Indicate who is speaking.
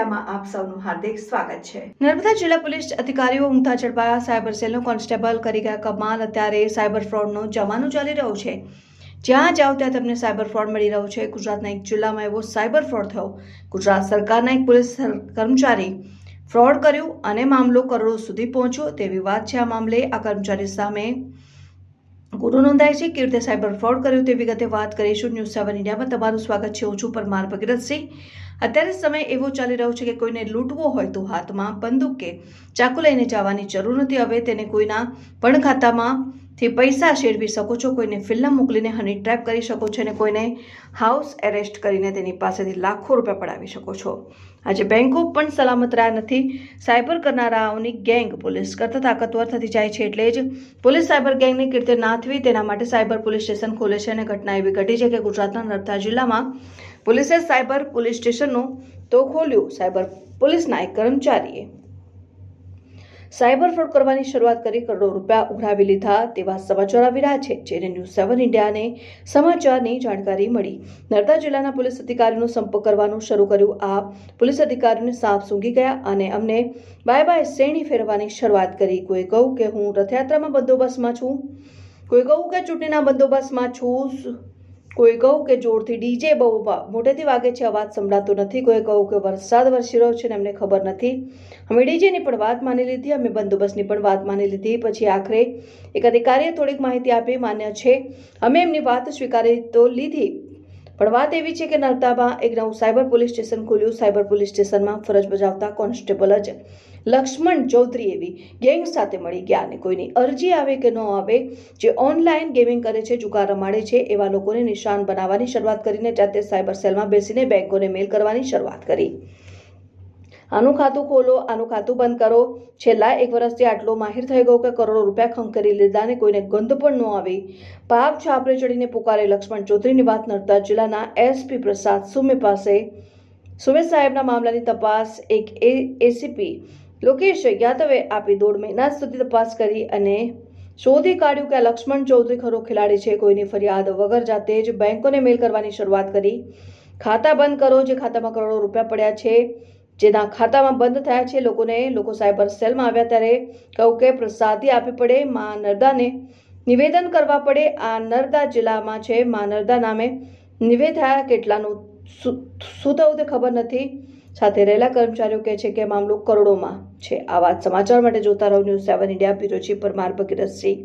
Speaker 1: ઇન્ડિયામાં આપ સૌનું હાર્દિક સ્વાગત છે। નર્મદા જિલ્લા પોલીસ અધિકારીઓ ઊંઘતા ઝડપાયા। સાયબર સેલનો કોન્સ્ટેબલ કરી ગયા કમાલ। અત્યારે સાયબર ફ્રોડનો જમાનો ચાલી રહ્યો છે। જ્યાં જાઓ ત્યાં તમને સાયબર ફ્રોડ મળી રહ્યો છે। ગુજરાતના એક જિલ્લામાં એવો સાયબર ફ્રોડ થયો। ગુજરાત સરકારના એક પોલીસ કર્મચારી ફ્રોડ કર્યું અને મામલો કરોડો સુધી પહોંચ્યો તેવી વાત છે। આ મામલે આ કર્મચારી સામે ગુનો નોંધાય છે। કેવી રીતે સાયબર ફ્રોડ કર્યું તે વિગતે વાત કરીશું। ન્યૂઝ 7 ઇન્ડિયામાં તમારું સ્વાગત છે। હું છું પરમાર ભગીરથસિંહ। અત્યારે સમય એવો ચાલી રહ્યો છે કે કોઈને લૂંટવો હોય તો હાથમાં બંદૂક કે ચાકુ લઈને જવાની જરૂર નથી। હવે તેને કોઈના પણ ખાતામાંથી પૈસા શેરવી શકો છો, કોઈને ફિલ્મ મોકલીને હની ટ્રેપ કરી શકો છો અને કોઈને હાઉસ એરેસ્ટ કરીને તેની પાસેથી લાખો રૂપિયા પડાવી શકો છો। આજે બેંકો પણ સલામત રહ્યા નથી। સાયબર કરનારાઓની ગેંગ પોલીસ કરતાં તાકતવર થતી જાય છે। એટલે જ પોલીસ સાયબર ગેંગની કીર્તિ નાથવી તેના માટે સાયબર પોલીસ સ્ટેશન ખોલે છે। અને ઘટના એવી ઘટી છે કે ગુજરાતના નર્મદા જિલ્લામાં પોલીસે સાયબર પોલીસ સ્ટેશનનું તો ખોલ્યું। સાયબર પોલીસના એક કર્મચારીએ સાયબર ફ્રોડ કરવાની શરૂઆત કરી કરોડો રૂપિયા ઉઘરાવી લીધા તેવા સમાચાર આવી રહ્યા છે। જેને ન્યૂઝ 7 ઇન્ડિયાને સમાચારની જાણકારી મળી। નર્મદા જિલ્લાના પોલીસ અધિકારીનો સંપર્ક કરવાનું શરૂ કર્યું। આ પોલીસ અધિકારીઓને સાપ સૂંઘી ગયા અને અમને બાય બાય શ્રેણી ફેરવવાની શરૂઆત કરી। કોઈ કહું કે હું રથયાત્રામાં બંદોબસ્તમાં છું, કોઈ કહું કે ચૂંટણીના બંદોબસ્તમાં છું, કોઈ કહું કે જોરથી ડીજે બહુ મોટેથી વાગે છે, અવાજ સંભળાતો નથી, કોઈ કહું કે વરસાદ વરસી રહ્યો છે ને અમને ખબર નથી। અમે ડીજેની પણ વાત માની લીધી, અમે બંદોબસ્તની પણ વાત માની લીધી। પછી આખરે એક અધિકારીએ થોડીક માહિતી આપી। માન્ય છે, અમે એમની વાત સ્વીકારી તો લીધી, પણ વાત એવી છે કે નર્મદામાં એક નવું સાયબર પોલીસ સ્ટેશન ખુલ્યું। સાયબર પોલીસ સ્ટેશનમાં ફરજ બજાવતા કોન્સ્ટેબલ જ લક્ષ્મણ ચૌધરી એવી ગેંગ સાથે મળી ગયા અને કોઈની અરજી આવે કે ન આવે, જે ઓનલાઈન ગેમિંગ કરે છે, જુગાર રમાડે છે, એવા લોકોને નિશાન બનાવવાની શરૂઆત કરીને જાતે સાયબર સેલમાં બેસીને બેંકોને મેલ કરવાની શરૂઆત કરી। આનું ખાતું ખોલો, આનું ખાતું બંધ કરો। છેલ્લા 1 વર્ષથી આટલો માહિર થઈ ગયો કે કરોડો રૂપિયા ખંખેરી લીધા અને કોઈને ગંધ પણ ન આવી। પાપ છાપરે ચડીને પુકારે લક્ષ્મણ ચૌધરીની વાત નર્મદા જિલ્લાના એસપી પ્રસાદ સુમે સાહેબના મામલાની તપાસ એક એસીપી લોકેશ યાદવે આપી। 1.5 મહિના સુધી તપાસ કરી અને શોધી કાઢ્યું કે આ લક્ષ્મણ ચૌધરી ખરો ખેલાડી છે। કોઈની ફરિયાદ વગર જાતે જ બેંકોને મેલ કરવાની શરૂઆત કરી। ખાતા બંધ કરો, જે ખાતામાં કરોડો રૂપિયા પડ્યા છે, જેના ખાતામાં બંધ થયા છે। લોકો સાયબર સેલમાં આવ્યા ત્યારે કહું કે પ્રસાદી આપવી પડે, માં નર્મદાને નિવેદન કરવા પડે। આ નર્મદા જિલ્લામાં છે, માં નર્મદા નામે નિવેદ થયા, કેટલાનું શું થયું તે ખબર નથી। સાથે રહેલા કર્મચારીઓ કહે છે કે મામલો કરોડોમાં છે। આ વાત સમાચાર માટે જોતા રહો news 7 India. Bureau chief Parmar Bhagirathsinh.